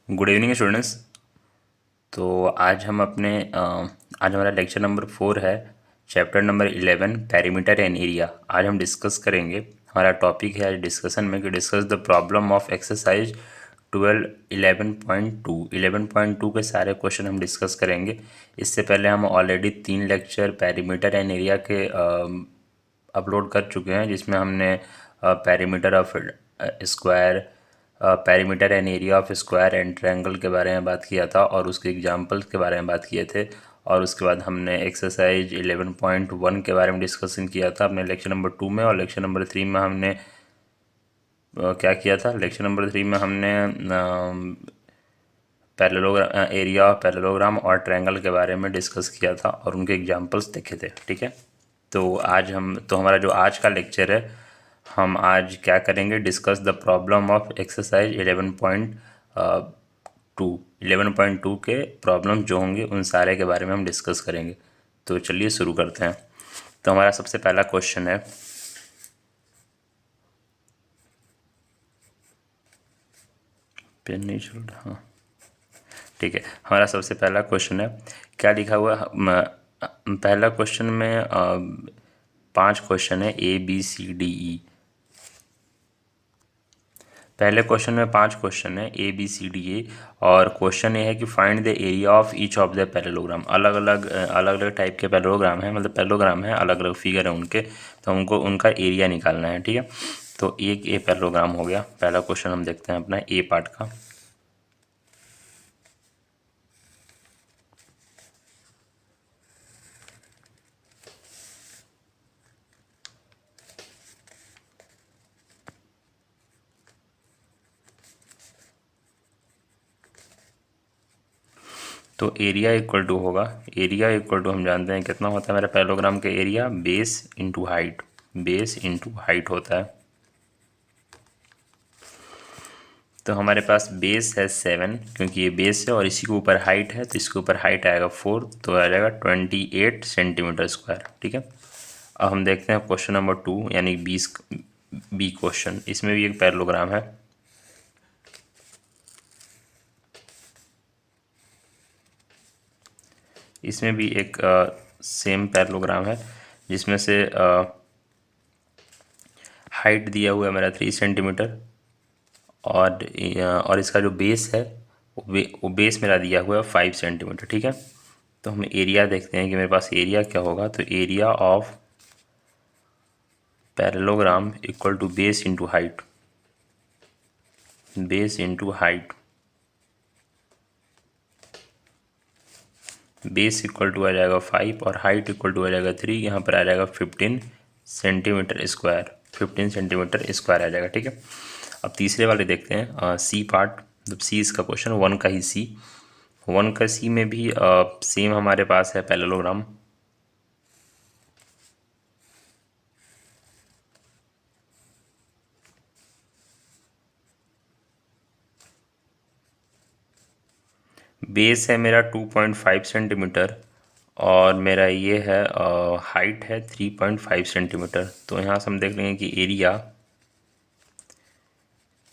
Good evening students. तो आज हमारा लेक्चर नंबर 4 है, chapter number 11 perimeter and area. आज हम डिस्कस करेंगे। हमारा टॉपिक है आज डिस्कशन में कि discuss the problem of exercise 11.2 के सारे क्वेश्चन हम डिस्कस करेंगे। इससे पहले हम already 3 lecture perimeter and area के अपलोड कर चुके हैं, जिसमें हमने perimeter of square, perimeter and area of square and triangle के बारे में बात किया था और उसके एग्जांपल्स के बारे में बात किए थे। और उसके बाद हमने एक्सरसाइज 11.1 के बारे में डिस्कशन किया था अपने लेक्चर नंबर 2 में। और लेक्चर नंबर 3 में हमने क्या किया था? लेक्चर नंबर 3 में हमने पैरेललोग्राम, एरिया ऑफ पैरेललोग्राम और ट्रायंगल के बारे में डिस्कस किया था और उनके एग्जांपल्स देखे थे। ठीक है, तो हमारा जो आज का लेक्चर है, हम आज क्या करेंगे? Discuss the problem of exercise 11.2 के प्रॉब्लम जो होंगे उन सारे के बारे में हम डिस्कस करेंगे। तो चलिए शुरू करते हैं। तो हमारा सबसे पहला क्वेश्चन है, पेन नहीं चल रहा, हाँ ठीक है। हमारा सबसे पहला क्वेश्चन है, क्या लिखा हुआ है? पहला क्वेश्चन में 5 क्वेश्चन है, ए बी सी डी ई। पहले क्वेश्चन में 5 क्वेश्चन है, ए बी सी डी ए। और क्वेश्चन ये है कि find the area of each of the parallelogram. अलग अलग टाइप के पैरेललोग्राम है, मतलब पैरेललोग्राम है, अलग अलग फिगर है उनके, तो हमको उनका एरिया निकालना है। ठीक है, तो एक ए पैरेललोग्राम हो गया। पहला क्वेश्चन हम देखते हैं अपना ए पार्ट का। तो एरिया इक्वल टू होगा, एरिया इक्वल टू हम जानते हैं कितना होता है मेरा पैरेललोग्राम का area, base into height. Base into height होता है। तो हमारे पास बेस है 7, क्योंकि ये बेस है और इसी के ऊपर हाइट है, तो इसके ऊपर हाइट आएगा 4, तो आ जाएगा 28 सेंटीमीटर स्क्वायर। ठीक है, अब हम देखते हैं क्वेश्चन नंबर 2 यानी बी क्वेश्चन। इसमें भी एक पैरेललोग्राम है। इसमें भी एक सेम पैरेललोग्राम है, जिसमें से हाइट दिया हुआ है मेरा 3 सेंटीमीटर और इसका जो बेस है वो बेस मेरा दिया हुआ है 5 सेंटीमीटर। ठीक है, तो हम एरिया देखते हैं कि मेरे पास एरिया क्या होगा। तो area of parallelogram equal to base into height. Base into height, base equal to आ जाएगा 5 और हाइट इक्वल टू आ जाएगा 3। यहाँ पर आ जाएगा 15 सेंटीमीटर स्क्वायर। 15 सेंटीमीटर स्क्वायर आ जाएगा। ठीक है, अब तीसरे वाले देखते हैं, सी पार्ट। मतलब सी इसका क्वेश्चन 1 का ही सी। 1 का सी में भी सेम हमारे पास है पैरेललोग्राम। बेस है मेरा 2.5 सेंटीमीटर और मेरा ये है हाइट है 3.5 सेंटीमीटर। तो यहाँ से हम देख लेंगे कि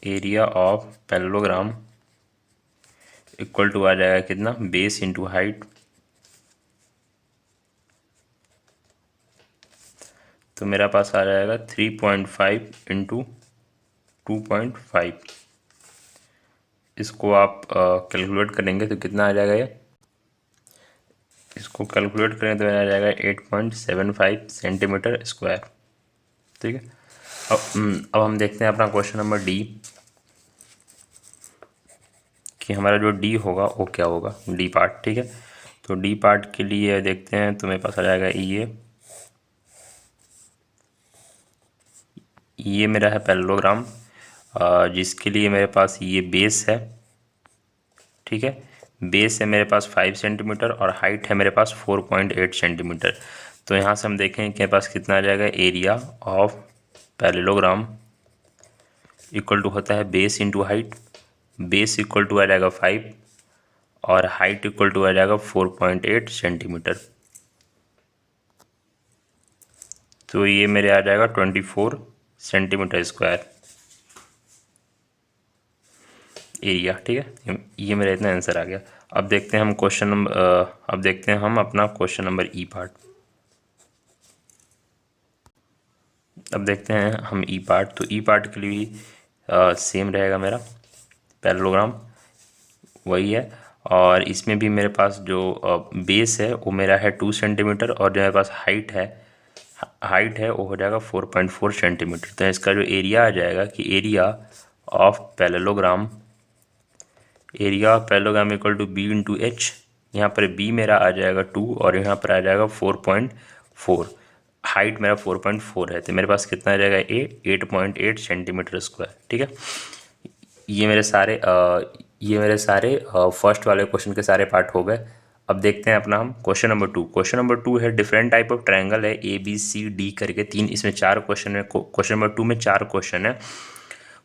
area of parallelogram equal to आ जाएगा कितना? Base into height. तो मेरा पास आ जाएगा 3.5 इंटू 2.5। इसको आप कैलकुलेट करेंगे तो कितना आ जाएगा ये? इसको कैलकुलेट करें तो आ जाएगा 8.75 सेंटीमीटर स्क्वायर। ठीक है, अब हम देखते हैं अपना क्वेश्चन नंबर डी, कि हमारा जो डी होगा वो क्या होगा, डी पार्ट। ठीक है, तो डी पार्ट के लिए देखते हैं, तो मेरे पास आ जाएगा ये मेरा है पैरेललोग्राम, जिसके लिए मेरे पास ये बेस है। ठीक है, बेस है मेरे पास 5 सेंटीमीटर और हाइट है मेरे पास 4.8 सेंटीमीटर। तो यहाँ से हम देखें कि मेरे पास कितना आ जाएगा, area of parallelogram equal to होता है base into height. Base equal to आ जाएगा 5 और हाइट इक्वल टू आ जाएगा 4.8 सेंटीमीटर। तो ये मेरे आ जाएगा 24 सेंटीमीटर स्क्वायर। एरिया। ठीक है, ये मेरा इतना आंसर आ गया। अब देखते हैं हम क्वेश्चन नंबर अब देखते हैं हम अपना क्वेश्चन नंबर ई पार्ट। अब देखते हैं हम ई पार्ट। तो ई पार्ट के लिए भी सेम रहेगा मेरा पैरेललोग्राम वही है, और इसमें भी मेरे पास जो बेस है वो मेरा है 2 सेंटीमीटर, और जो मेरे पास हाइट है वो हो जाएगा 4.4 सेंटीमीटर। तो इसका जो एरिया आ जाएगा कि area of parallelogram equal to b into h. यहाँ पर बी मेरा आ जाएगा 2 और यहाँ पर आ जाएगा 4.4। हाइट मेरा 4.4 है, तो मेरे पास कितना आ जाएगा 8.8 सेंटीमीटर स्क्वायर। ठीक है, ये मेरे सारे फर्स्ट वाले क्वेश्चन के सारे पार्ट हो गए। अब देखते हैं अपना हम क्वेश्चन नंबर 2। क्वेश्चन नंबर 2 है डिफरेंट टाइप ऑफ ट्रायंगल है ए बी सी डी करके तीन, इसमें 4 क्वेश्चन है। क्वेश्चन नंबर 2 में 4 क्वेश्चन है।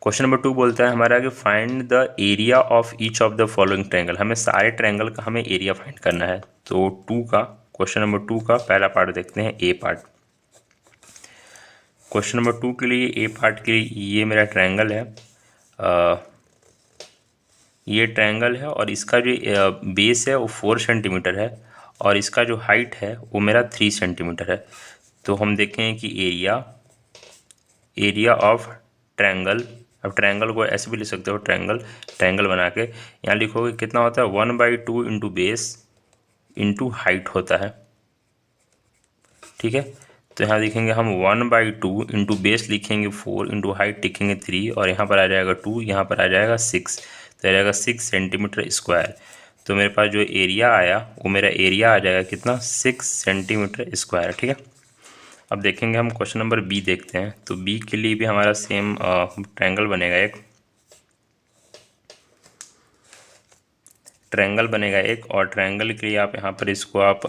क्वेश्चन नंबर 2 बोलता है हमारा कि find the area of each of the following triangle. हमें सारे ट्रायंगल का हमें एरिया फाइंड करना है। तो क्वेश्चन नंबर 2 का पहला पार्ट देखते हैं, ए पार्ट। क्वेश्चन नंबर 2 के लिए ए पार्ट के लिए ये मेरा ट्रायंगल है, ये ट्रायंगल है, और इसका जो बेस है वो 4 सेंटीमीटर है, और इसका जो हाइट है वो मेरा 3 सेंटीमीटर है। तो हम देखें कि एरिया ऑफ ट्रायंगल। अब ट्रायंगल को ऐसे भी लिख सकते हो, ट्रायंगल बना के यहाँ लिखोगे कितना होता है 1/2 इंटू बेस इंटू हाइट होता है। ठीक है, तो यहाँ लिखेंगे हम 1/2 इंटू बेस लिखेंगे 4 इंटू हाइट लिखेंगे 3, और यहाँ पर आ जाएगा 2, यहाँ पर आ जाएगा 6, तो आ जाएगा 6 सेंटीमीटर स्क्वायर। तो मेरे पास जो एरिया आया वो मेरा एरिया आ जाएगा कितना 6 सेंटीमीटर स्क्वायर। ठीक है, अब देखेंगे हम क्वेश्चन नंबर बी देखते हैं। तो बी के लिए भी हमारा सेम ट्रायंगल बनेगा एक, और ट्रायंगल के लिए आप यहाँ पर इसको आप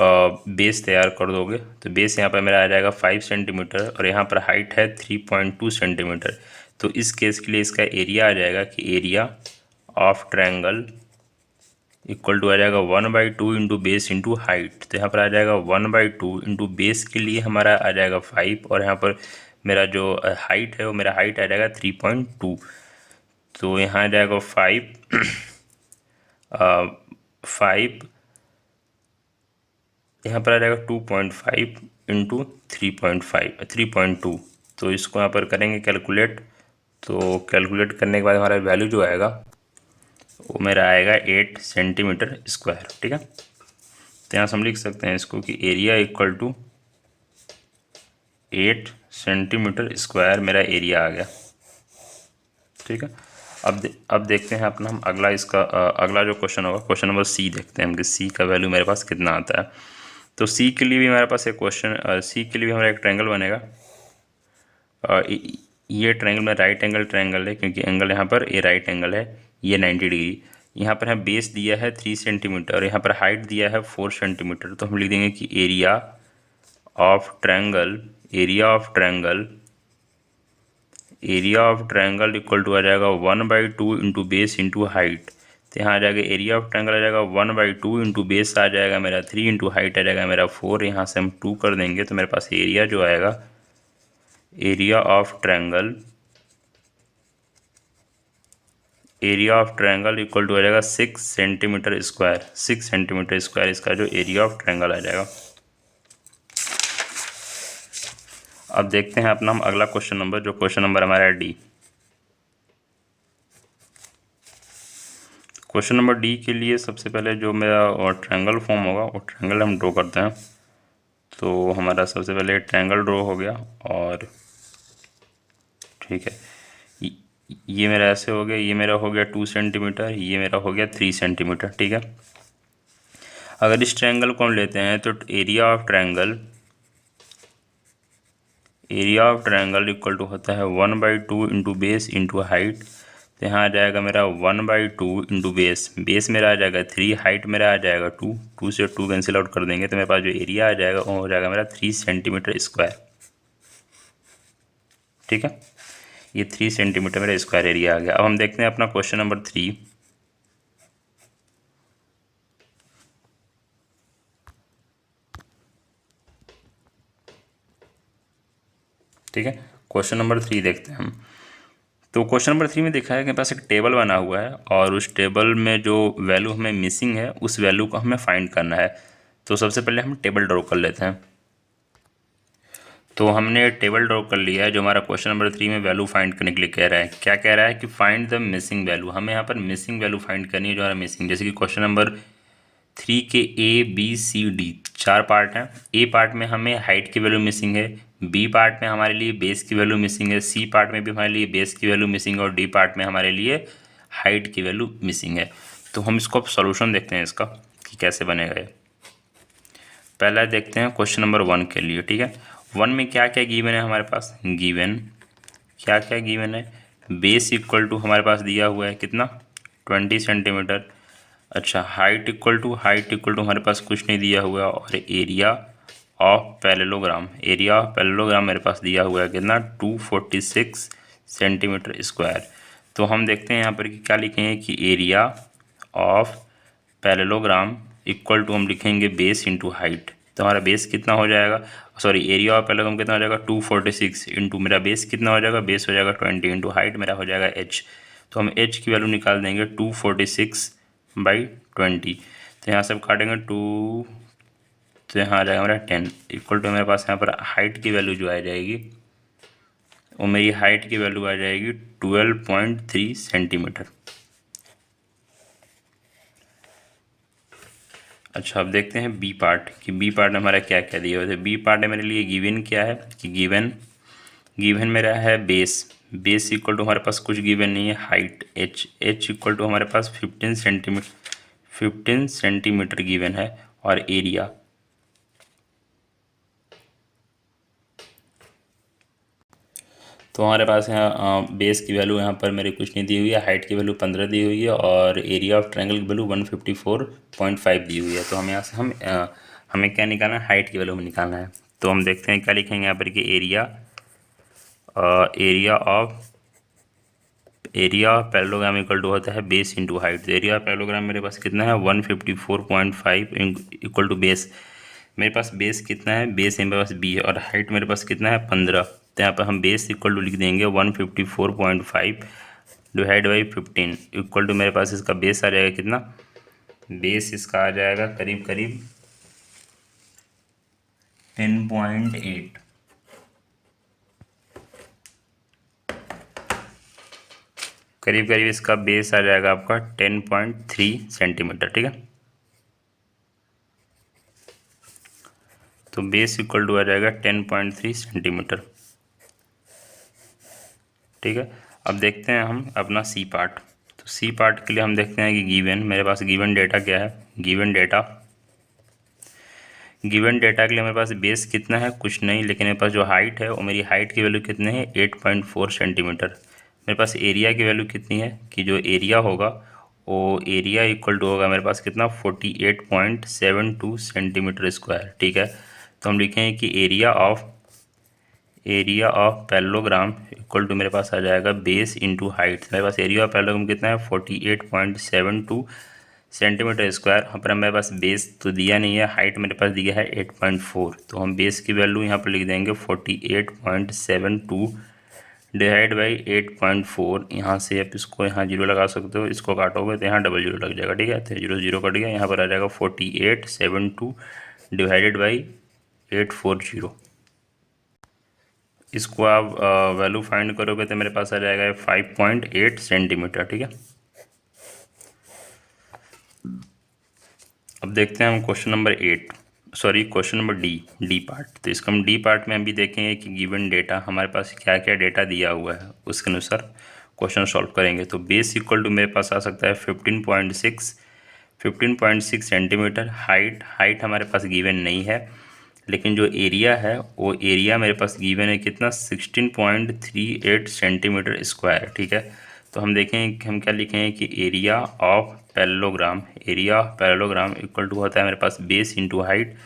बेस तैयार कर दोगे। तो बेस यहाँ पर मेरा आ जाएगा 5 सेंटीमीटर, और यहाँ पर हाइट है 3.2 सेंटीमीटर। तो इस केस के लिए इसका एरिया आ जाएगा कि area of triangle equal to आ जाएगा 1/2 इंटू बेस इंटू हाइट। तो यहाँ पर आ जाएगा 1/2 इंटू बेस के लिए हमारा आ जाएगा 5, और यहाँ पर मेरा जो हाइट है वो मेरा हाइट आ जाएगा 3.2। तो यहाँ आ जाएगा 5 यहाँ पर आ जाएगा 2.5 इंटू 3.2। तो इसको यहाँ पर करेंगे कैलकुलेट। तो कैलकुलेट करने के बाद हमारा वैल्यू जो आएगा वो मेरा आएगा 8 सेंटीमीटर स्क्वायर। ठीक है, तो यहाँ से हम लिख सकते हैं इसको कि area equal to 8 centimetre square मेरा एरिया आ गया। ठीक है, अब देखते हैं अपना हम अगला जो क्वेश्चन होगा, क्वेश्चन नंबर सी देखते हैं हम कि सी का वैल्यू मेरे पास कितना आता है। तो सी के लिए भी हमारे पास एक सी के लिए भी हमारा एक ट्रायंगल बनेगा। ये ट्रायंगल में राइट एंगल ट्रायंगल है, क्योंकि एंगल यहाँ पर ये राइट एंगल है, ये 90 डिग्री। यहाँ पर है बेस दिया है 3 सेंटीमीटर, और यहाँ पर हाइट दिया है 4 सेंटीमीटर। तो हम लिख देंगे कि area of triangle equal to आ जाएगा 1/2 इंटू बेस इंटू हाइट। तो यहाँ आ जाएगा एरिया ऑफ ट्रायंगल आ जाएगा 1/2 इंटू बेस आ जाएगा मेरा 3 इंटू हाइट आ जाएगा मेरा 4। यहाँ से हम 2 कर देंगे, तो मेरे पास एरिया जो आएगा area of triangle equal to आ जाएगा 6 सेंटीमीटर स्क्वायर इसका जो एरिया ऑफ ट्रायंगल आ जाएगा। अब देखते हैं अपना हम अगला क्वेश्चन नंबर, जो क्वेश्चन नंबर हमारा है डी। क्वेश्चन नंबर डी के लिए सबसे पहले जो मेरा ट्रायंगल फॉर्म होगा वो ट्रायंगल हम ड्रॉ करते हैं। तो हमारा सबसे पहले ट्रायंगल ड्रॉ हो गया, और ठीक है, ये मेरा ऐसे हो गया, ये मेरा हो गया 2 सेंटीमीटर, ये मेरा हो गया 3 सेंटीमीटर। ठीक है, अगर इस ट्रायंगल को हम लेते हैं तो area of triangle equal to होता है 1/2 इंटू बेस इंटू हाइट। तो यहाँ आ जाएगा मेरा 1/2 इंटू बेस मेरा आ जाएगा 3, हाइट मेरा आ जाएगा 2 से 2 कैंसिल आउट कर देंगे, तो मेरे पास जो एरिया आ जाएगा वो हो जाएगा मेरा 3 सेंटीमीटर स्क्वायर। ठीक है, ये 3 सेंटीमीटर मेरा स्क्वायर एरिया आ गया। अब हम देखते हैं अपना क्वेश्चन नंबर 3। ठीक है, क्वेश्चन नंबर 3 देखते हैं हम। तो क्वेश्चन नंबर 3 में देखा है कि मेरे पास एक टेबल बना हुआ है और उस टेबल में जो वैल्यू हमें मिसिंग है उस वैल्यू को हमें फाइंड करना है। तो सबसे पहले हम टेबल ड्रॉ कर लेते हैं। तो हमने टेबल ड्रॉ कर लिया है जो हमारा क्वेश्चन नंबर 3 में वैल्यू फाइंड करने के लिए कह रहा है। क्या कह रहा है कि फाइंड द मिसिंग वैल्यू, हमें यहाँ पर मिसिंग वैल्यू फाइंड करनी है जो हमारा मिसिंग। जैसे कि क्वेश्चन नंबर 3 के A B C D 4 part हैं। ए पार्ट में हमें हाइट की वैल्यू मिसिंग है, बी पार्ट में हमारे लिए बेस की वैल्यू मिसिंग है, सी पार्ट में भी हमारे लिए बेस की वैल्यू मिसिंग है और डी पार्ट में हमारे लिए हाइट की वैल्यू मिसिंग है। तो हम इसको अब सोल्यूशन देखते हैं इसका कि कैसे बनेगा ये। पहला देखते हैं क्वेश्चन नंबर 1 के लिए। ठीक है, 1 में क्या क्या गिवन है हमारे पास, गिवन क्या क्या गिवन है, बेस इक्वल टू हमारे पास दिया हुआ है कितना 20 सेंटीमीटर। अच्छा, हाइट इक्वल टू हमारे पास कुछ नहीं दिया हुआ और एरिया ऑफ पैरेललोग्राम, मेरे पास दिया हुआ है कितना 246 सेंटीमीटर स्क्वायर। तो हम देखते हैं यहाँ पर कि क्या लिखेंगे कि area of parallelogram equal to हम लिखेंगे बेस इंटू हाइट। तो हमारा बेस कितना हो जाएगा, सॉरी एरिया ऑफ पैरेललोग्राम कितना हो जाएगा 246 इंटू मेरा बेस कितना हो जाएगा, बेस हो जाएगा 20 इंटू हाइट मेरा हो जाएगा h। तो हम h की वैल्यू निकाल देंगे 246/20। तो यहाँ से काटेंगे 2, तो यहाँ आ जाएगा हमारा 10 इक्वल टू मेरे पास यहाँ पर हाइट की वैल्यू जो आ जाएगी वो मेरी हाइट की वैल्यू आ जाएगी 12.3 सेंटीमीटर। अच्छा, अब देखते हैं बी पार्ट कि बी पार्ट में हमारा क्या क्या दिया हुआ है। बी पार्ट में मेरे लिए गिवन क्या है कि गिवन मेरा है बेस इक्वल टू हमारे पास कुछ गिवन नहीं है, हाइट h इक्वल टू हमारे पास 15 सेंटीमीटर गिवन है और एरिया तो हमारे पास यहाँ बेस की वैल्यू यहाँ पर मेरी कुछ नहीं दी हुई है, हाइट की वैल्यू 15 दी हुई है और एरिया ऑफ ट्रायंगल की वैल्यू 154.5 दी हुई है। तो हम यहाँ से हमें क्या निकालना है, हाइट की वैल्यू में निकालना है। तो हम देखते हैं क्या लिखेंगे यहाँ पर कि area of parallelogram equal to होता है बेस इंटू हाइट। तो एरिया ऑफ पैरेललोग्राम मेरे पास कितना है 154.5 इक्वल टू बेस। मेरे पास बेस कितना है, बेस मेरे पास बी है और हाइट मेरे पास कितना है 15। तो यहाँ पर हम बेस इक्वल टू लिख देंगे 154.5 डिवाइड बाई 15 इक्वल टू मेरे पास इसका बेस आ जाएगा कितना, बेस इसका आ जाएगा करीब करीब 10.8। करीब करीब इसका बेस आ जाएगा आपका 10.3 सेंटीमीटर। ठीक है, तो बेस इक्वल टू आ जाएगा 10.3 सेंटीमीटर। ठीक है, अब देखते हैं हम अपना सी पार्ट। तो सी पार्ट के लिए हम देखते हैं कि गिवन मेरे पास गिवन डेटा क्या है, गिवन डेटा के लिए मेरे पास बेस कितना है कुछ नहीं, लेकिन मेरे पास जो हाइट है वो मेरी हाइट की वैल्यू कितनी है 8.4 सेंटीमीटर। मेरे पास एरिया की वैल्यू कितनी है कि जो एरिया होगा वो एरिया इक्वल टू होगा मेरे पास कितना 48.72 सेंटीमीटर स्क्वायर। ठीक है, तो हम लिखेंगे कि area of parallelogram equal to मेरे पास आ जाएगा बेस इंटू हाइट। मेरे पास एरिया ऑफ पैरेललोग्राम कितना है 48.72 सेंटीमीटर स्क्वायर। यहाँ पर मेरे पास बेस तो दिया नहीं है, हाइट मेरे पास दिया है 8.4। तो हम बेस की वैल्यू यहाँ पर लिख देंगे 48.72 डिवाइड बाई 8.4। यहाँ से आप इसको यहाँ जीरो लगा सकते हो, इसको काटोगे तो यहाँ डबल जीरो लग जाएगा। ठीक है, तो जीरो जीरो कट गया, यहाँ पर आ जाएगा 48.72 डिवाइडेड बाई 840। इसको आप वैल्यू फाइंड करोगे तो मेरे पास आ जाएगा 5.8 सेंटीमीटर। ठीक है, अब देखते हैं हम question number question number D part. तो इसका हम डी पार्ट में हम भी देखेंगे कि गिवन डेटा हमारे पास क्या क्या डेटा दिया हुआ है उसके अनुसार क्वेश्चन सॉल्व करेंगे। तो बेस इक्वल टू मेरे पास आ सकता है 15.6 सेंटीमीटर। हाइट हमारे पास गिवन नहीं है, लेकिन जो एरिया है वो एरिया मेरे पास गिवन है कितना 16.38 सेंटीमीटर स्क्वायर। ठीक है, तो हम देखेंगे कि हम क्या लिखेंगे कि area of parallelogram equal to होता है मेरे पास base into height.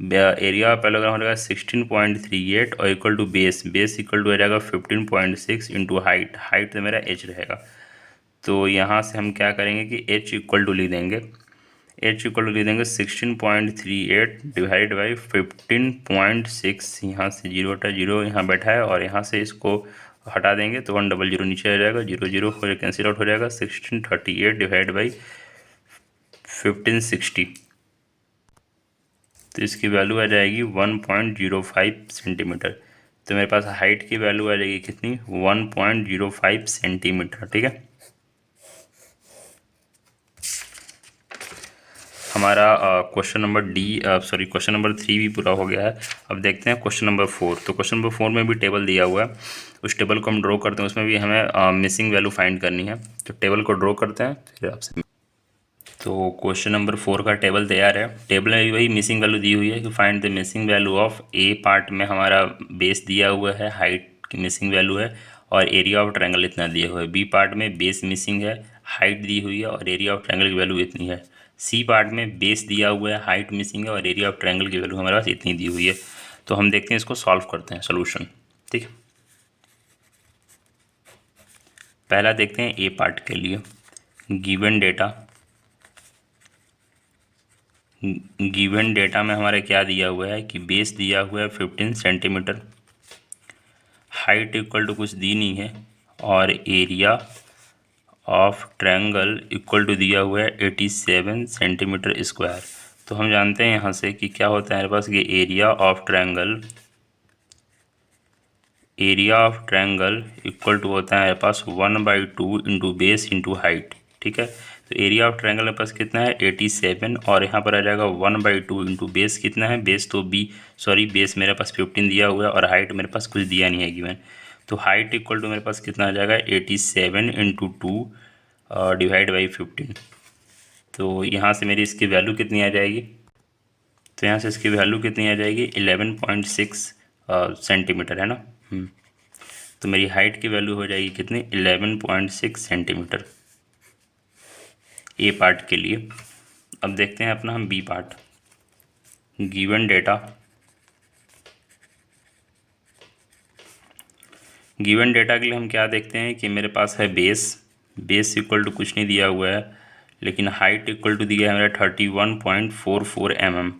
Area of parallelogram हो जाएगा 16.38 और equal to base equal to हो जाएगा 15.6 इंटू हाइट तो मेरा h रहेगा। तो यहाँ से हम क्या करेंगे कि h इक्वल टू लिख देंगे 16.38 डिवाइड बाई 15.6। यहाँ से जीरो यहाँ बैठा है और यहाँ से इसको हटा देंगे तो 100 नीचे आ जाएगा, 00 हो कैंसिल आउट हो जाएगा, 1638 डिवाइड बाई 1560, तो इसकी वैल्यू आ जाएगी 1.05 सेंटीमीटर। तो मेरे पास हाइट की वैल्यू आ जाएगी कितनी, 1.05 सेंटीमीटर। ठीक है, हमारा क्वेश्चन नंबर क्वेश्चन नंबर 3 भी पूरा हो गया है। अब देखते हैं क्वेश्चन नंबर 4। तो क्वेश्चन नंबर 4 में भी टेबल दिया हुआ है, उस टेबल को हम ड्रॉ करते हैं, उसमें भी हमें मिसिंग वैल्यू फाइंड करनी है। तो टेबल को ड्रॉ करते हैं फिर आपसे। तो क्वेश्चन नंबर 4 का टेबल तैयार है। टेबल में भी वही मिसिंग वैल्यू दी हुई है कि find the missing value of A part में हमारा बेस दिया हुआ है, हाइट की मिसिंग वैल्यू है, और एरिया ऑफ ट्रायंगल इतना दिया हुआ है। बी पार्ट में बेस मिसिंग है, हाइट दी हुई है, और एरिया ऑफ ट्रायंगल की वैल्यू इतनी है। सी पार्ट में बेस दिया हुआ है, हाइट मिसिंग है, और एरिया ऑफ ट्रायंगल की वैल्यू हमारे पास इतनी दी हुई है। तो हम देखते हैं इसको सॉल्व करते हैं, सोल्यूशन। ठीक है, पहला देखते हैं ए पार्ट के लिए। गिवन डेटा में हमारे क्या दिया हुआ है कि बेस दिया हुआ है 15 सेंटीमीटर, हाइट इक्वल टू कुछ दी नहीं है, और area of triangle equal to दिया हुआ है 87 सेंटीमीटर स्क्वायर। तो हम जानते हैं यहाँ से कि क्या होता है हमारे पास कि area of triangle equal to होता है हमारे पास 1/2 इंटू बेस इंटू हाइट। ठीक है, तो एरिया ऑफ ट्रायंगल मेरे पास कितना है 87, और यहाँ पर आ जाएगा 1/2 इंटू बेस कितना है, बेस तो बेस मेरे पास 15 दिया हुआ है, और हाइट मेरे पास कुछ दिया नहीं है गिवन। तो हाइट इक्वल टू मेरे पास कितना आ जाएगा 87 इंटू 2 डिवाइड बाई 15। तो यहाँ से मेरी इसकी वैल्यू कितनी आ जाएगी, तो यहाँ से इसकी वैल्यू कितनी आ जाएगी 11.6 सेंटीमीटर है ना। तो मेरी हाइट की वैल्यू हो जाएगी कितनी 11.6 सेंटीमीटर ए पार्ट के लिए। अब देखते हैं अपना हम बी पार्ट। गिवन डेटा के लिए हम क्या देखते हैं कि मेरे पास है बेस इक्वल टू कुछ नहीं दिया हुआ है, लेकिन हाइट इक्वल टू दिया है मेरा 31.44 mm।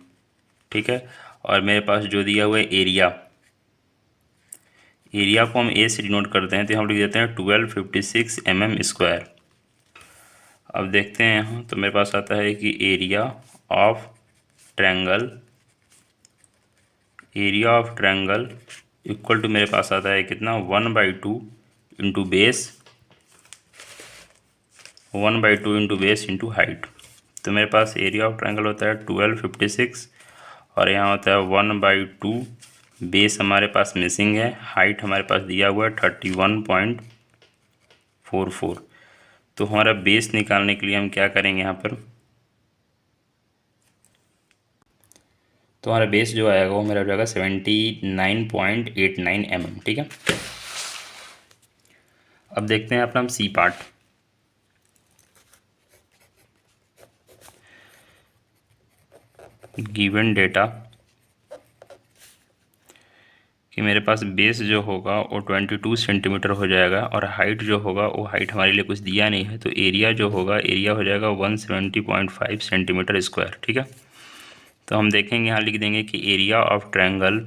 ठीक है, और मेरे पास जो दिया हुआ है एरिया को हम ए से डिनोट करते हैं, तो हम लिख देते हैं 1256 mm स्क्वायर। अब देखते हैं यहाँ, तो मेरे पास आता है कि area of triangle equal to मेरे पास आता है कितना 1/2 इंटू बेस इंटू हाइट। तो मेरे पास एरिया ऑफ ट्रायंगल होता है 1256, और यहाँ होता है 1/2, बेस हमारे पास मिसिंग है, हाइट हमारे पास दिया हुआ है 31.44। तो हमारा बेस निकालने के लिए हम क्या करेंगे यहाँ पर, तो हमारा बेस जो आएगा वो मेरा हो जाएगा 79.89 mm। ठीक है, अब देखते हैं अपना हम सी पार्ट। गिवन डेटा कि मेरे पास बेस जो होगा वो 22 सेंटीमीटर हो जाएगा, और हाइट जो होगा वो हाइट हमारे लिए कुछ दिया नहीं है, तो एरिया जो होगा एरिया हो जाएगा 170.5 सेंटीमीटर स्क्वायर। ठीक है, तो हम देखेंगे यहाँ लिख देंगे कि area of triangle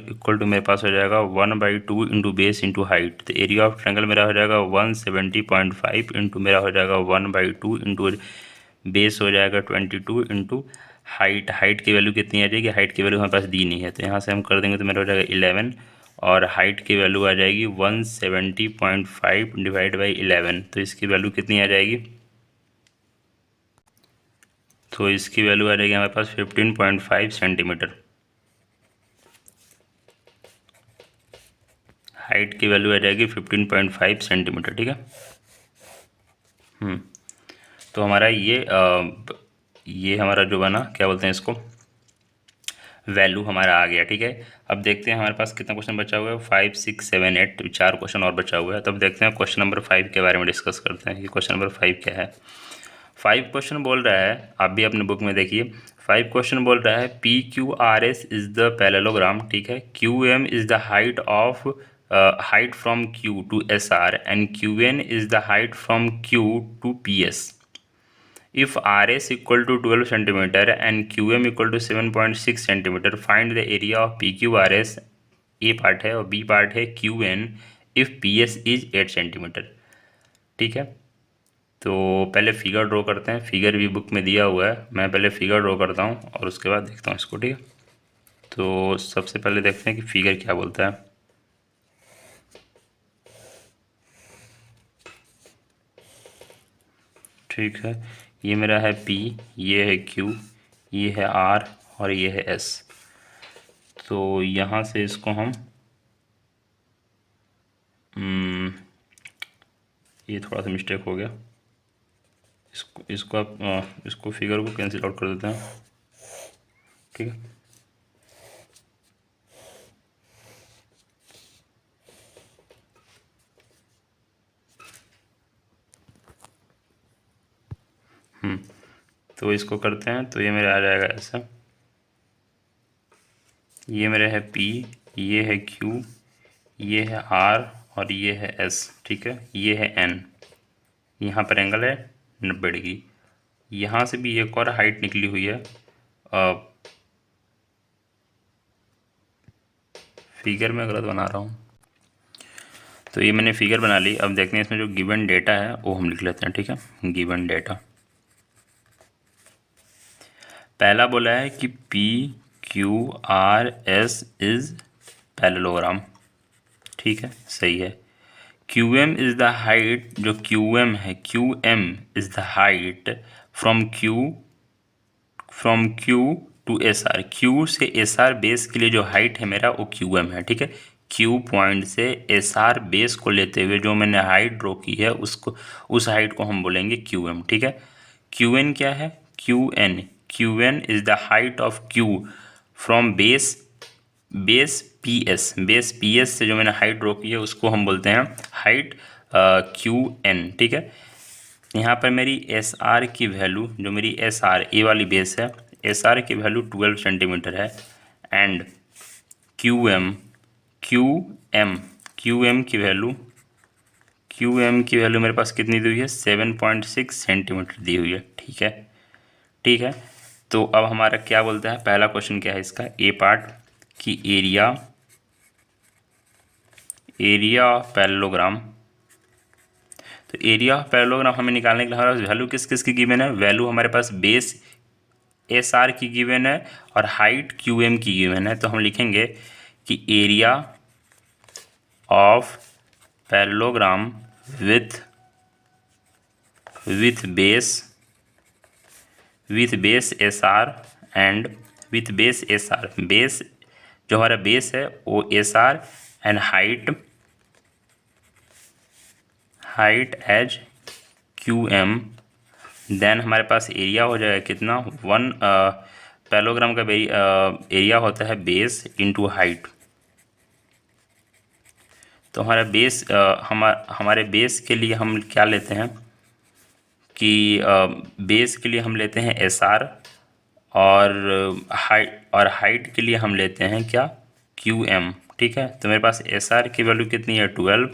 equal to मेरे पास हो जाएगा 1/2 इंटू बेस इंटू हाइट। तो एरिया ऑफ ट्रायंगल मेरा हो जाएगा 170.5 इंटू मेरा हो जाएगा 1/2 इंटू बेस हो जाएगा 22 इंटू हाइट की वैल्यू कितनी आ जाएगी, हाइट की वैल्यू हमारे पास दी नहीं है, तो यहाँ से हम कर देंगे तो मेरा हो जाएगा 11, और हाइट की वैल्यू आ जाएगी 170.5 डिवाइड बाई 11। तो इसकी वैल्यू कितनी आ जाएगी, तो इसकी वैल्यू आ जाएगी हमारे पास 15.5 सेंटीमीटर। हाइट की वैल्यू आ जाएगी 15.5 सेंटीमीटर। ठीक है, तो हमारा ये हमारा जो बना क्या बोलते हैं इसको, वैल्यू हमारा आ गया। ठीक है, अब देखते हैं हमारे पास कितना क्वेश्चन बचा हुआ है, 5, 6, 7, 8, 4 क्वेश्चन और बचा हुआ है। तब देखते हैं क्वेश्चन नंबर 5 के बारे में डिस्कस करते हैं कि क्वेश्चन नंबर 5 क्या है। 5 क्वेश्चन बोल रहा है, आप भी अपने बुक में देखिए, 5 क्वेश्चन बोल रहा है PQRS इज द पैरेललोग्राम। ठीक है, QM is the height from Q to SR, and QN is the height from Q to PS। If R S equal to 12 centimetre and Q M equal to 7.6 centimetre, find the area of P Q R S. A part है और B part है Q N if P S is 8 centimetre. ठीक है, तो पहले figure draw करते हैं। Figure भी बुक में दिया हुआ है, मैं पहले फिगर ड्रॉ करता हूँ और उसके बाद देखता हूँ इसको। ठीक है, तो सबसे पहले देखते हैं कि फिगर क्या बोलता है। ठीक है, ये मेरा है P, ये है Q, ये है R और ये है S। तो यहाँ से इसको हम ये थोड़ा सा मिस्टेक हो गया, इसको आप इसको फिगर को कैंसिल आउट कर देते हैं। ठीक है, तो इसको करते हैं तो ये मेरा आ जाएगा ऐसा। ये मेरा है P, ये है Q, ये है R और ये है S। ठीक है, ये है N। यहाँ पर एंगल है 90 डिग्री। यहाँ से भी एक और हाइट निकली हुई है। फिगर में गलत बना रहा हूँ, तो ये मैंने फिगर बना ली। अब देखते हैं इसमें जो गिवन डेटा है वो हम लिख लेते हैं। ठीक है, गिवन डेटा पहला बोला है कि P Q R S is parallelogram. ठीक है, सही है। Q M is the height, जो क्यू एम है, Q M is the height from Q to S R. Q से एस आर बेस के लिए जो हाइट है मेरा वो क्यू एम है। ठीक है, क्यू पॉइंट से एस आर बेस को लेते हुए जो मैंने हाइट ड्रॉ की है उसको, उस हाइट को हम बोलेंगे क्यू एम। ठीक है, क्यू एन क्या है, Q N is the height of Q from base base P S से जो मैंने हाइट ड्रॉ की है उसको हम बोलते हैं हाइट क्यू एन। ठीक है, यहाँ पर मेरी एस आर की वैल्यू, जो मेरी एस आर ए वाली बेस है, एस आर की वैल्यू 12 सेंटीमीटर है। एंड क्यू एम की वैल्यू मेरे पास कितनी दी हुई है, 7.6 सेंटीमीटर दी हुई है। ठीक है, ठीक है, तो अब हमारा क्या बोलता है, पहला क्वेश्चन क्या है इसका, ए पार्ट की एरिया ऑफ पैरेललोग्राम। तो एरिया ऑफ पैरेललोग्राम हमें निकालने के लिए हमारे पास वैल्यू किस किस की गिवन है, वैल्यू हमारे पास बेस एस आर की गिवन है और हाइट क्यू एम की गिवन है। तो हम लिखेंगे कि area of parallelogram with base S R and with base S R, base जो हमारा बेस है वो S R and height as Q M. Then हमारे पास एरिया हो जाएगा कितना, पैरेललोग्राम का एरिया होता है बेस इंटू हाइट। तो हमारा बेस हमारे बेस के लिए हम क्या लेते हैं कि बेस के लिए हम लेते हैं एस आर और हाइट के लिए हम लेते हैं क्या, क्यू एम। ठीक है, तो मेरे पास एस आर की वैल्यू कितनी है 12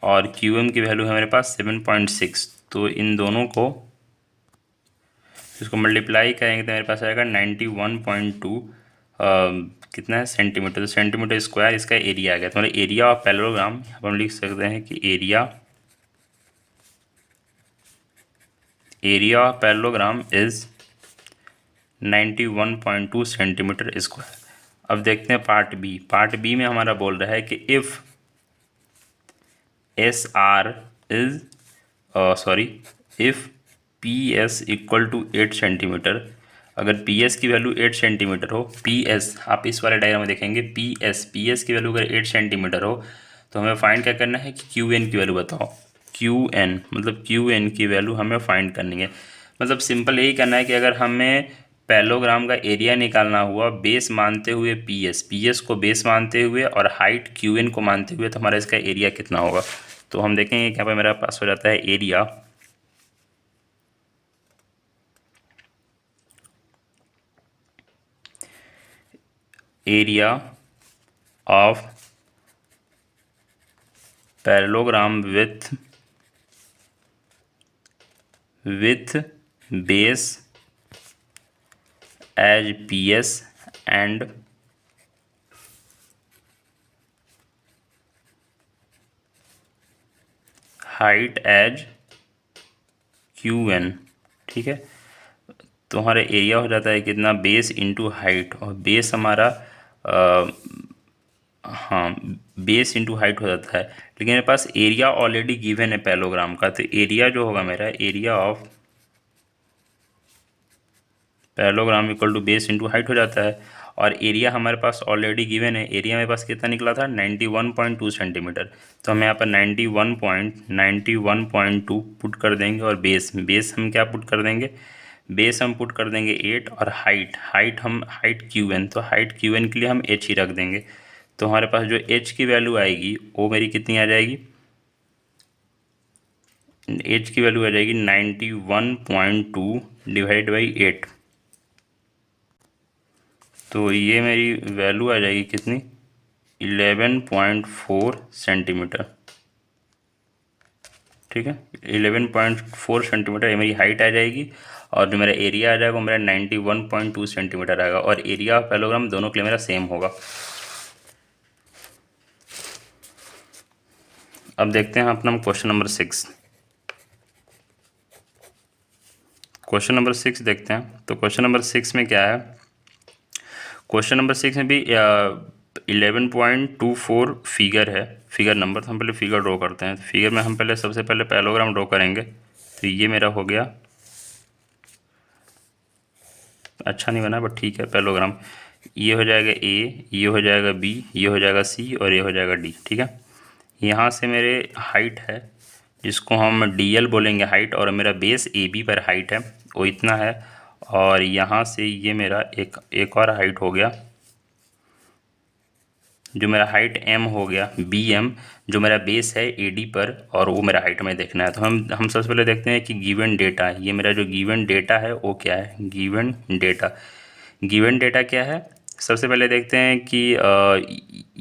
और क्यू एम की वैल्यू है मेरे पास 7.6। तो इन दोनों को इसको मल्टीप्लाई करेंगे तो मेरे पास आएगा 91.2 कितना है सेंटीमीटर, तो सेंटीमीटर स्क्वायर इसका एरिया आ गया। तो मतलब एरिया ऑफ पैरेललोग्राम हम लिख सकते हैं कि area of parallelogram is 91.2 centimetre square. अब देखते हैं पार्ट बी में हमारा बोल रहा है कि if S R is if P S equal to 8 centimetre, अगर पी एस की वैल्यू 8 सेंटीमीटर हो, पी एस आप इस वाले डायग्राम में देखेंगे, पी एस की वैल्यू अगर 8 सेंटीमीटर हो तो हमें फाइंड क्या करना है कि क्यू एन की वैल्यू बताओ। क्यू एन मतलब क्यू एन की वैल्यू हमें फाइंड करनी है। मतलब सिंपल यही करना है कि अगर हमें पैरेललोग्राम का एरिया निकालना हुआ बेस मानते हुए पी एस को बेस मानते हुए और हाइट क्यू एन को मानते हुए, तो हमारा इसका एरिया कितना होगा। तो हम देखेंगे कि यहाँ पर मेरा पास हो जाता है area of parallelogram with base as PS and height as QN। ठीक है, तो हमारा एरिया हो जाता है कितना, बेस इंटू हाइट, और बेस हमारा हाँ बेस इंटू हाइट हो जाता है, लेकिन मेरे पास एरिया ऑलरेडी गिवन है पैलोग्राम का, तो एरिया जो होगा मेरा, area of parallelogram equal to base into height हो जाता है। और एरिया हमारे पास ऑलरेडी गिवन है, एरिया मेरे पास कितना निकला था 91.2 सेंटीमीटर, तो हम यहाँ पर 91.2 पुट कर देंगे, और बेस हम क्या पुट कर देंगे, बेस हम पुट कर देंगे 8, और हाइट QN, तो हाइट QN के लिए हम h ही रख देंगे। तो हमारे पास जो h की वैल्यू आएगी वो मेरी कितनी आ जाएगी, h की वैल्यू आ जाएगी 91.2 डिवाइड बाई 8, तो ये मेरी वैल्यू आ जाएगी कितनी, 11.4 सेंटीमीटर। ठीक है, 11.4 सेंटीमीटर ये मेरी हाइट आ जाएगी, और जो मेरा एरिया आ जाएगा वो मेरा 91.2 सेंटीमीटर आएगा, और एरिया ऑफ पैलोग्राम दोनों के लिए मेरा सेम होगा। अब देखते हैं अपना क्वेश्चन नंबर 6। क्वेश्चन नंबर 6 देखते हैं, तो क्वेश्चन नंबर 6 में क्या है, क्वेश्चन नंबर 6 में भी 11.24 फिगर है, फिगर नंबर, तो हम पहले फिगर ड्रॉ करते हैं। फिगर में हम पहले सबसे पहले पैलोग्राम ड्रॉ करेंगे, तो ये मेरा हो गया, अच्छा नहीं बना बट ठीक है, पैलोग्राम ये हो जाएगा ए, ये हो जाएगा बी, ये हो जाएगा सी, और ये हो जाएगा डी। ठीक है, यहाँ से मेरे हाइट है जिसको हम DL बोलेंगे हाइट, और मेरा बेस AB पर हाइट है वो इतना है, और यहाँ से ये मेरा एक और हाइट हो गया, जो मेरा हाइट M हो गया, BM जो मेरा बेस है AD पर, और वो मेरा हाइट में देखना है। तो हम सबसे पहले देखते हैं कि गिवन डेटा, ये मेरा जो गिवन डेटा है वो क्या है, गिवन डेटा क्या है। सबसे पहले देखते हैं कि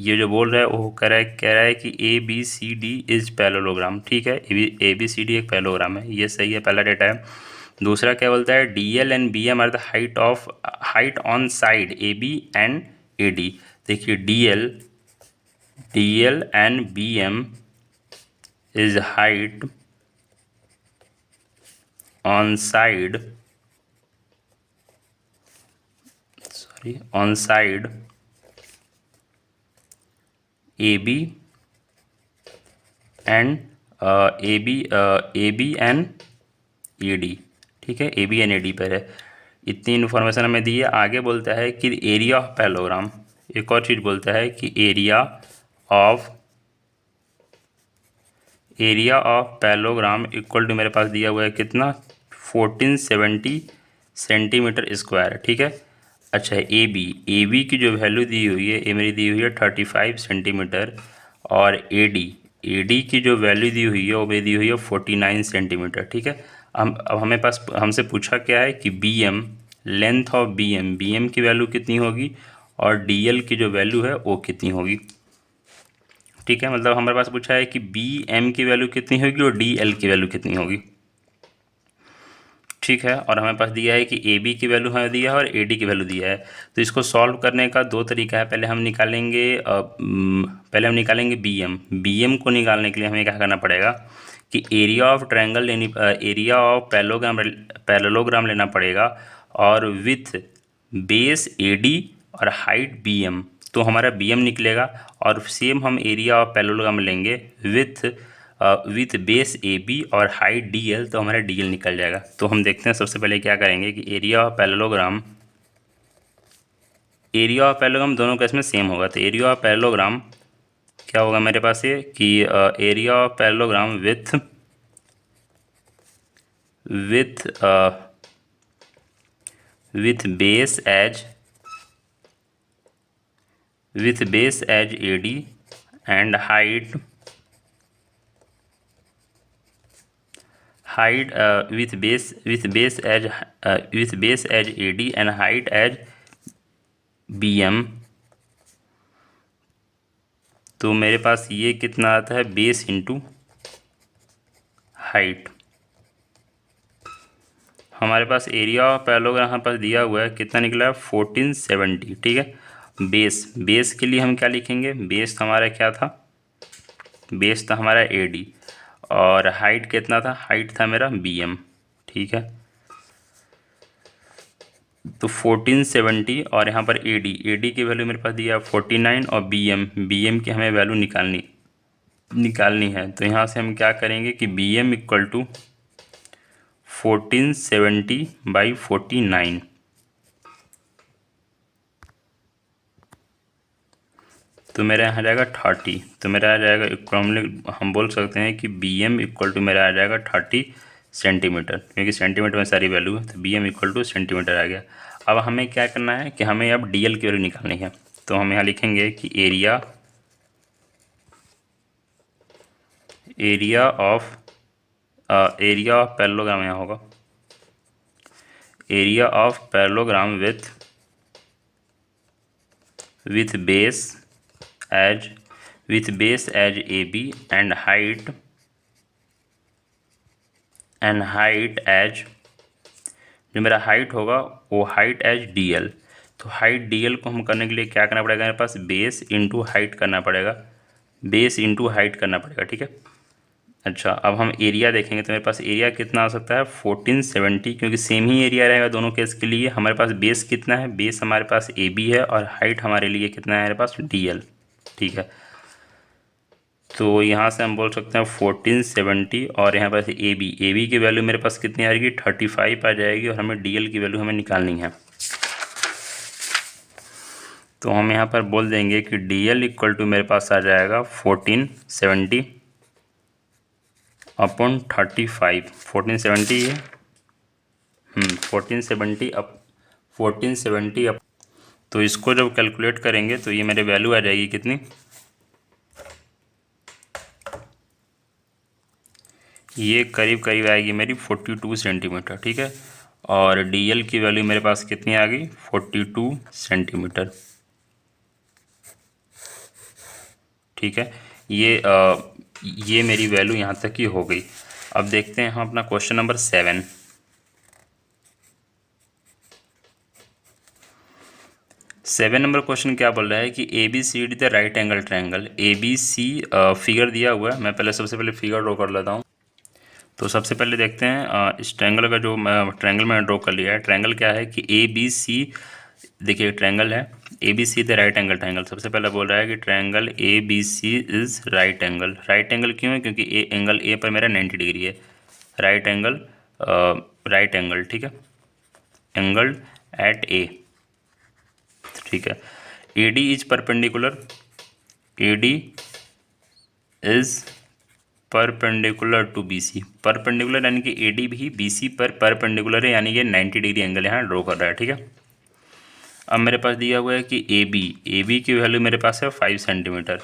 ये जो बोल रहा है वो कह रहा है कि ABCD इज पैरेललोग्राम। ठीक है, ABCD एक पैरेललोग्राम है, ये सही है, पहला डेटा है। दूसरा क्या बोलता है, DL and BM are the height on side AB and AD। देखिए DL and BM is height on side AB and AB and AD। ठीक है, AB एंड AD पर है, इतनी इन्फॉर्मेशन हमें दी है। आगे बोलता है कि एरिया ऑफ पैलोग्राम, एक और चीज़ बोलता है कि area of parallelogram equal to मेरे पास दिया हुआ है कितना, 1470 सेंटीमीटर स्क्वायर। ठीक है, अच्छा ए बी की जो वैल्यू दी हुई है, ये मेरी दी हुई है 35 सेंटीमीटर, और ए डी की जो वैल्यू दी हुई है वो मेरी दी हुई है 49 सेंटीमीटर। ठीक है, अब हमें पास हमसे पूछा क्या है कि BM, लेंथ ऑफ BM की वैल्यू कितनी होगी, और DL की जो वैल्यू है वो कितनी होगी। ठीक है, मतलब हमारे पास पूछा है कि BM की वैल्यू कितनी होगी और DL की वैल्यू कितनी होगी। ठीक है, और हमें पास दिया है कि AB की वैल्यू हमें दिया है और AD की वैल्यू दिया है। तो इसको सॉल्व करने का दो तरीका है, पहले हम निकालेंगे BM को निकालने के लिए हमें क्या करना पड़ेगा कि area of triangle area of parallelogram लेना पड़ेगा, और विथ बेस AD और हाइट BM, तो हमारा BM निकलेगा। और सेम हम एरिया ऑफ पैरेललोग्राम लेंगे विथ बेस AB और हाइट DL, तो हमारा DL निकल जाएगा। तो हम देखते हैं सबसे पहले क्या करेंगे कि एरिया ऑफ पैरेललोग्राम दोनों का इसमें सेम होगा, तो एरिया ऑफ पैरेललोग्राम क्या होगा मेरे पास ये कि area of parallelogram with base as AD and height with base as AD and height as BM। तो मेरे पास ये कितना आता है, बेस इंटू हाइट। हमारे पास एरिया ऑफ पैरेललोग्राम हमारे पास दिया हुआ है, कितना निकला है 1470, ठीक है। बेस के लिए हम क्या लिखेंगे, बेस हमारा क्या था, बेस था हमारा AD, और हाइट कितना था, हाइट था मेरा BM, ठीक है। तो 1470 और यहाँ पर AD की वैल्यू मेरे पास दिया 49 और BM की हमें वैल्यू निकालनी है। तो यहाँ से हम क्या करेंगे कि BM इक्वल टू 1470/49, तो मेरा यहाँ आ जाएगा 30। तो मेरा आ जाएगा, हम बोल सकते हैं कि BM इक्वल टू मेरा आ जाएगा 30 सेंटीमीटर, क्योंकि सेंटीमीटर में सारी वैल्यू है, तो BM इक्वल टू सेंटीमीटर आ गया। अब हमें क्या करना है कि हमें अब DL की वैल्यू निकालनी है। तो हम यहाँ लिखेंगे कि एरिया ऑफ पैरेललोग्राम, यहाँ होगा area of parallelogram with base as AB and height as, जो मेरा हाइट होगा वो हाइट एज DL। तो हाइट DL को हम करने के लिए क्या करना पड़ेगा, मेरे पास बेस इंटू हाइट करना पड़ेगा, ठीक है। अच्छा, अब हम एरिया देखेंगे तो मेरे पास एरिया कितना आ सकता है 1470, क्योंकि सेम ही एरिया रहेगा दोनों केस के लिए। हमारे पास बेस कितना है, बेस हमारे पास AB है, और हाइट हमारे लिए कितना है, हमारे पास DL, ठीक है। तो यहाँ से हम बोल सकते हैं 1470, और यहाँ पर AB की वैल्यू मेरे पास कितनी आएगी 35 आ जाएगी, और हमें DL की वैल्यू हमें निकालनी है। तो हम यहाँ पर बोल देंगे कि DL इक्वल टू मेरे पास आ जाएगा 1470 अपॉन 35, 1470 है, 1470 अप। तो इसको जब कैलकुलेट करेंगे तो ये मेरे वैल्यू आ जाएगी कितनी, ये करीब करीब आएगी मेरी 42 सेंटीमीटर, ठीक है। और DL की वैल्यू मेरे पास कितनी आ गई 42 सेंटीमीटर, ठीक है। ये मेरी वैल्यू यहाँ तक की हो गई। अब देखते हैं हम अपना क्वेश्चन नंबर 7। नंबर क्वेश्चन क्या बोल रहा है कि ABCD the right angle triangle. ABC figure दिया हुआ है, मैं सबसे पहले फिगर ड्रॉ कर लेता हूँ। तो सबसे पहले देखते हैं इस ट्रायंगल का, जो ट्रायंगल मैंने ड्रॉ कर लिया है। ट्रायंगल क्या है कि ABC, देखिए ट्रायंगल है ABC the right angle triangle. सबसे पहले बोल रहा है कि triangle ABC is right angle. Right angle क्यों है, क्योंकि एंगल A पर मेरा 90 डिग्री है। राइट एंगल, ठीक है, एंगल एट A, ठीक है। AD is perpendicular, AD is perpendicular to BC। Perpendicular यानी कि AD भी BC पर परपेंडिकुलर है, यानी कि 90 डिग्री एंगल यहाँ ड्रॉ कर रहा है, ठीक है। अब मेरे पास दिया हुआ है कि AB की वैल्यू मेरे पास है 5 सेंटीमीटर।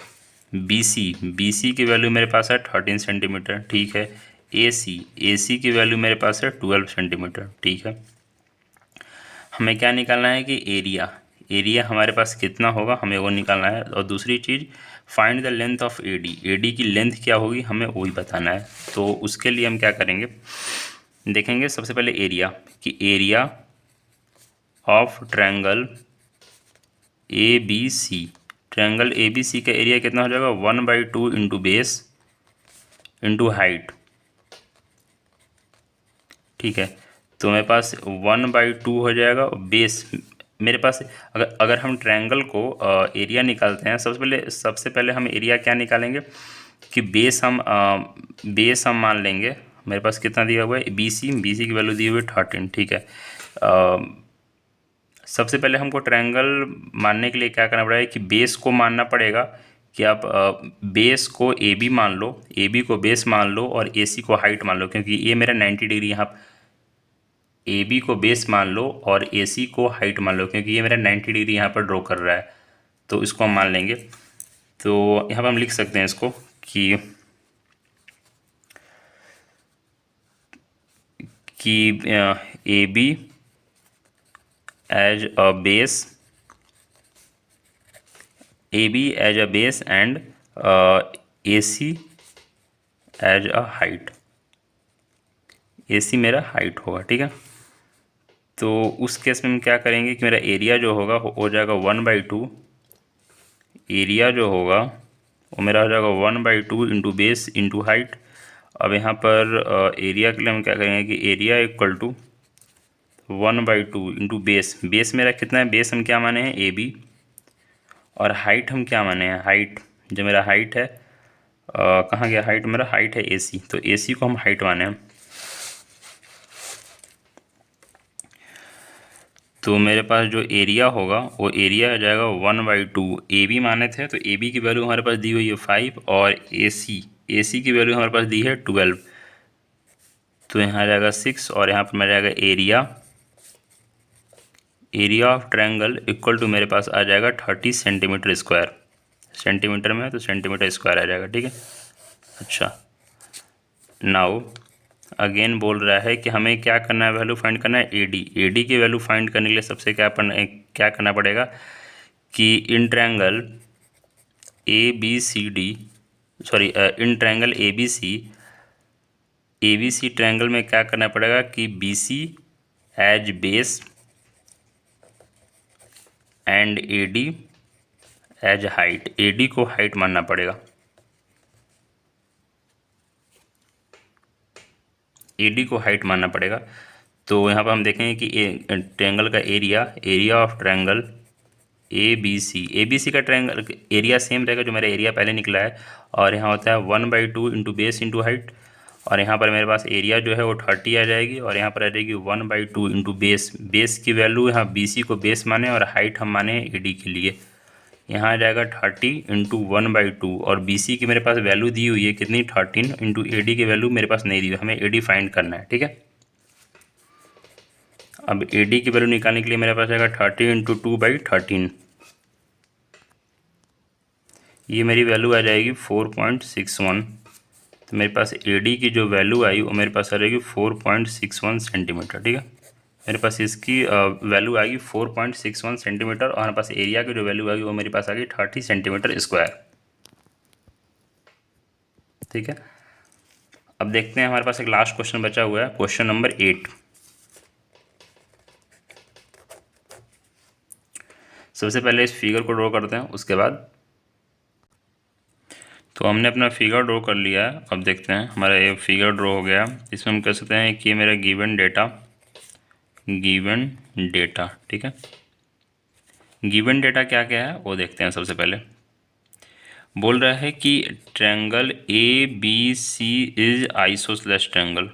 BC की वैल्यू मेरे पास है 13 सेंटीमीटर, ठीक है। AC की वैल्यू मेरे पास है 12 सेंटीमीटर, ठीक है। हमें क्या निकालना है कि एरिया हमारे पास कितना होगा, हमें वो निकालना है। और दूसरी चीज़, find the length of AD की लेंथ क्या होगी, हमें वही बताना है। तो उसके लिए हम क्या करेंगे, देखेंगे सबसे पहले area of triangle ABC। Triangle ABC का एरिया कितना हो जाएगा 1/2 इंटू बेस इंटू हाइट, ठीक है। तो मेरे पास 1/2 हो जाएगा, और बेस मेरे पास, अगर हम ट्रायंगल को एरिया निकालते हैं, सबसे पहले हम एरिया क्या निकालेंगे कि बेस हम मान लेंगे। मेरे पास कितना दिया हुआ है BC की वैल्यू दी हुई है 13, ठीक है। सबसे पहले हमको ट्रायंगल मानने के लिए क्या करना पड़ेगा कि बेस को मानना पड़ेगा कि आप बेस को AB मान लो, AB को बेस मान लो, और AC को हाइट मान लो, क्योंकि ये मेरा 90 डिग्री यहाँ, AB को बेस मान लो और AC को हाइट मान लो, क्योंकि ये मेरा 90 डिग्री यहाँ पर ड्रॉ कर रहा है। तो इसको हम मान लेंगे। तो यहाँ पर हम लिख सकते हैं इसको कि AB as a base and AC as a height. AC मेरा हाइट होगा, ठीक है। तो उस केस में हम क्या करेंगे कि मेरा एरिया जो होगा हो जाएगा 1/2, एरिया जो होगा वो मेरा हो जाएगा 1/2 इंटू बेस इंटू हाइट। अब यहाँ पर एरिया के लिए हम क्या करेंगे कि area equal to 1/2 into base. Base मेरा कितना है, बेस हम क्या माने हैं AB, और हाइट हम क्या माने हैं, हाइट जो मेरा हाइट है कहाँ गया हाइट, मेरा हाइट है AC, तो AC को हम हाइट माने हैं। तो मेरे पास जो एरिया होगा वो एरिया आ जाएगा 1/2। AB माने थे तो AB की वैल्यू हमारे पास दी हुई है 5, और AC की वैल्यू हमारे पास दी है 12, तो यहाँ आ जाएगा 6, और यहाँ पर मेरा जाएगा area of triangle equal to मेरे पास आ जाएगा 30 सेंटीमीटर स्क्वायर। सेंटीमीटर में है तो सेंटीमीटर स्क्वायर आ जाएगा, ठीक है। अच्छा, नाउ अगेन बोल रहा है कि हमें क्या करना है, वैल्यू फाइंड करना है एडी की वैल्यू फाइंड करने के लिए सबसे क्या करना पड़ेगा कि in triangle ABCD, sorry in triangle ABC triangle में क्या करना पड़ेगा कि BC as base and AD as height. AD को हाइट मानना पड़ेगा, AD को हाइट मानना पड़ेगा। तो यहाँ पर हम देखेंगे कि ट्रायंगल का एरिया ऑफ ट्रायंगल ABC का ट्रायंगल एरिया सेम रहेगा जो मेरा एरिया पहले निकला है, और यहाँ होता है 1/2 इंटू बेस इंटू हाइट, और यहाँ पर मेरे पास एरिया जो है वो 30 आ जाएगी, और यहाँ पर आ जाएगी 1/2 इंटू बेस की वैल्यू यहाँ BC को बेस माने और हाइट हम माने AD के लिए, यहाँ आ जाएगा 30 इंटू 1/2, और BC की मेरे पास वैल्यू दी हुई है कितनी 13, इंटू AD की वैल्यू मेरे पास नहीं दी हुई, हमें AD फाइंड करना है, ठीक है। अब AD की वैल्यू निकालने के लिए मेरे पास आएगा 30 इंटू 2/13, ये मेरी वैल्यू आ जाएगी 4.61। तो मेरे पास AD की जो वैल्यू आई वो मेरे पास आ जाएगी 4.61 सेंटीमीटर, ठीक है। मेरे पास इसकी वैल्यू आएगी 4.61 सेंटीमीटर, और हमारे पास एरिया की जो वैल्यू आएगी वो मेरे पास आ गई 30 सेंटीमीटर स्क्वायर, ठीक है। अब देखते हैं, हमारे पास एक लास्ट क्वेश्चन बचा हुआ है, क्वेश्चन नंबर 8। सबसे पहले इस फिगर को ड्रॉ करते हैं, उसके बाद तो हमने अपना फिगर ड्रॉ कर लिया है। अब देखते हैं हमारा ये फिगर ड्रॉ हो गया, इसमें हम कह सकते हैं कि ये मेरा गिवन डेटा, ठीक है। गिवन डेटा क्या क्या है वो देखते हैं। सबसे पहले बोल रहा है कि triangle ABC is isosceles triangle.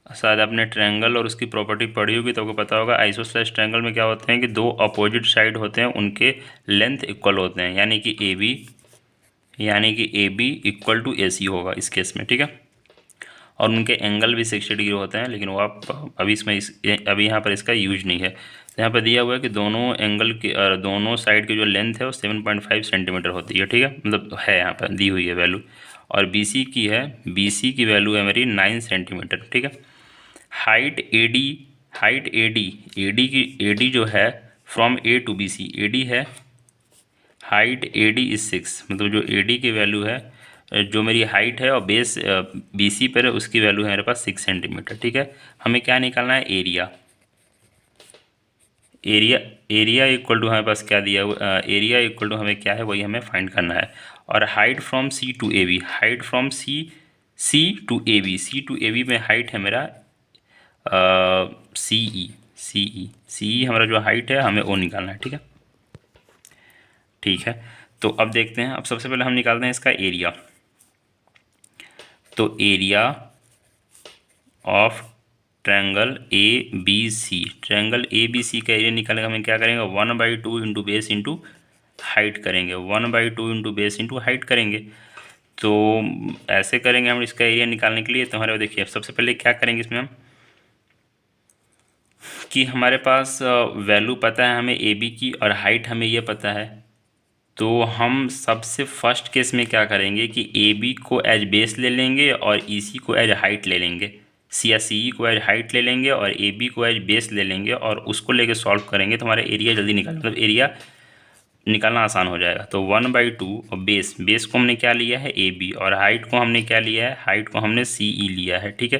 शायद आपने ट्रायंगल और उसकी प्रॉपर्टी पढ़ी होगी तो आपको पता होगा, आइसोसेलेस ट्रायंगल में क्या होते हैं कि दो अपोजिट साइड होते हैं, उनके लेंथ इक्वल होते हैं, यानी कि AB इक्वल टू AC होगा इस केस में, ठीक है। और उनके एंगल भी 60 डिग्री होते हैं, लेकिन वो आप अभी यहाँ पर इसका यूज नहीं है। तो यहाँ पर दिया हुआ है कि दोनों एंगल के दोनों साइड की जो लेंथ है वो 7.5 सेंटीमीटर होती है, ठीक है, मतलब है यहाँ पर दी हुई है वैल्यू। और BC की वैल्यू है मेरी 9 सेंटीमीटर, ठीक है। हाइट AD जो है from A to BC, AD है, हाइट AD इज 6, मतलब जो AD की वैल्यू है, जो मेरी हाइट है और बेस BC पर है, उसकी वैल्यू है मेरे पास 6 सेंटीमीटर, ठीक है। हमें क्या निकालना है, एरिया इक्वल टू हमारे पास क्या दिया हुआ, एरिया इक्वल टू हमें क्या है वही हमें फाइंड करना है। और height from C to AB, height from C to AB में हाइट है मेरा CE हमारा जो हाइट है हमें वो निकालना है, ठीक है। ठीक है, तो अब देखते हैं। अब सबसे पहले हम निकालते हैं इसका एरिया। तो area of triangle triangle ABC का एरिया निकालने का हमें क्या करेंगे, 1/2 इंटू बेस इंटू हाइट करेंगे, 1/2 इंटू बेस इंटू हाइट करेंगे। तो ऐसे करेंगे हम इसका एरिया निकालने के लिए। तो हमारे देखिए सबसे पहले क्या करेंगे इसमें हम, कि हमारे पास वैल्यू पता है हमें AB की, और हाइट हमें ये पता है। तो हम सबसे फर्स्ट केस में क्या करेंगे कि AB को एज बेस ले लेंगे और EC को एज हाइट ले लेंगे, CE को एज हाइट ले लेंगे और AB को एज बेस ले लेंगे, और उसको लेके सॉल्व करेंगे तो हमारा एरिया जल्दी निकाल, मतलब एरिया निकालना आसान हो जाएगा। तो 1/2 और बेस को हमने क्या लिया है AB, और हाइट को हमने क्या लिया है, हाइट को हमने CE लिया है, ठीक है।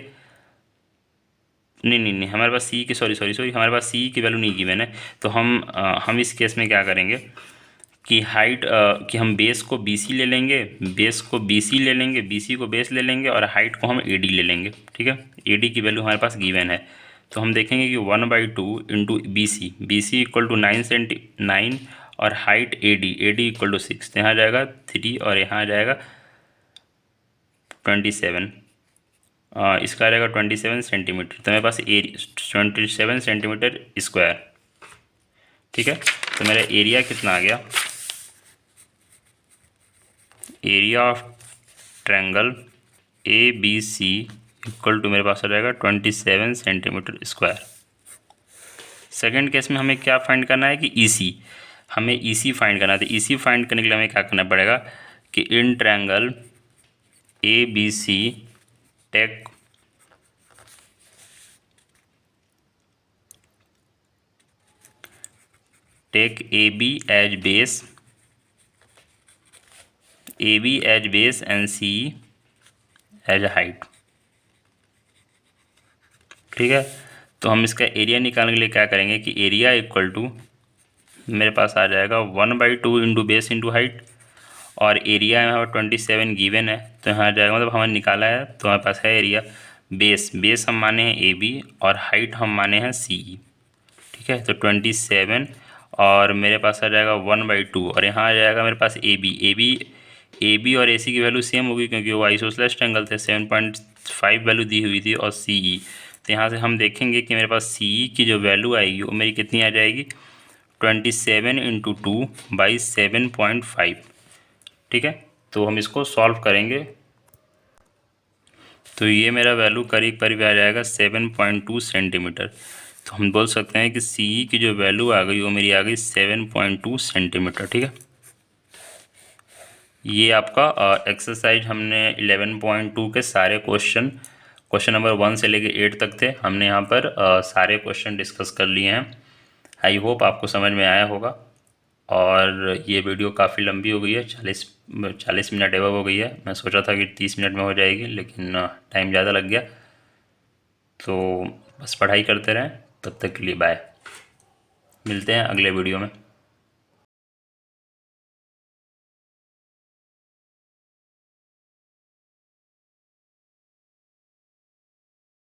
नहीं, हमारे पास सी की सॉरी हमारे पास सी की वैल्यू नहीं गिवन है। तो हम इस केस में क्या करेंगे कि कि हम बेस को बी सी ले लेंगे, बी सी को बेस ले लेंगे और हाइट को हम ए डी ले लेंगे। ठीक है, ए डी की वैल्यू हमारे पास गिवन है। तो हम देखेंगे कि 1/2 into B C equal to 9 और height A D equal to 6, तो यहाँ आ जाएगा 3 और यहाँ आ जाएगा 27। इसका आ जाएगा 27 सेंटीमीटर। तो मेरे पास 27 सेंटीमीटर स्क्वायर। ठीक है, तो मेरा एरिया कितना आ गया, area of triangle A B C equal to मेरे पास आ जाएगा 27 सेंटीमीटर स्क्वायर। सेकेंड केस में हमें क्या फाइंड करना है कि ईसी, हमें ईसी फाइंड करना है। तो ईसी फाइंड करने के लिए हमें क्या करना पड़ेगा कि in triangle A B C take A B as base, A B as base and C as height. ठीक है, तो हम इसका एरिया निकालने के लिए क्या करेंगे कि एरिया इक्वल टू मेरे पास आ जाएगा 1/2 इंटू बेस इंटू हाइट, और एरिया यहाँ पर 27 गिवन है। तो यहाँ आ जाएगा, मतलब हमें निकाला है तो हमारे पास है एरिया। बेस हम माने हैं ए बी और हाइट हम माने हैं सी ई। ठीक है, तो 27 और मेरे पास आ जाएगा 1/2 और यहाँ आ जाएगा मेरे पास ए बी और ए सी की वैल्यू सेम होगी क्योंकि वो आइसोसेलेस ट्रायंगल थे। 7.5 वैल्यू दी हुई थी और सी ई, तो यहाँ से हम देखेंगे कि मेरे पास सी ई की जो वैल्यू आएगी वो मेरी कितनी आ जाएगी, 27 इंटू 2/7.5। ठीक है, तो हम इसको सॉल्व करेंगे तो ये मेरा वैल्यू करीब करीब आ जाएगा 7.2 सेंटीमीटर। तो हम बोल सकते हैं कि सी ई की जो वैल्यू आ गई वो मेरी आ गई 7.2 सेंटीमीटर। ठीक है, ये आपका एक्सरसाइज हमने 11.2 के सारे क्वेश्चन नंबर 1 से लेके 8 तक थे, हमने यहाँ पर सारे क्वेश्चन डिस्कस कर लिए हैं। आई होप आपको समझ में आया होगा। और ये वीडियो काफ़ी लंबी हो गई है, 40 मिनट एवं हो गई है। मैं सोचा था कि 30 मिनट में हो जाएगी लेकिन टाइम ज़्यादा लग गया। तो बस पढ़ाई करते रहें, तब तक के लिए बाय, मिलते हैं अगले वीडियो में।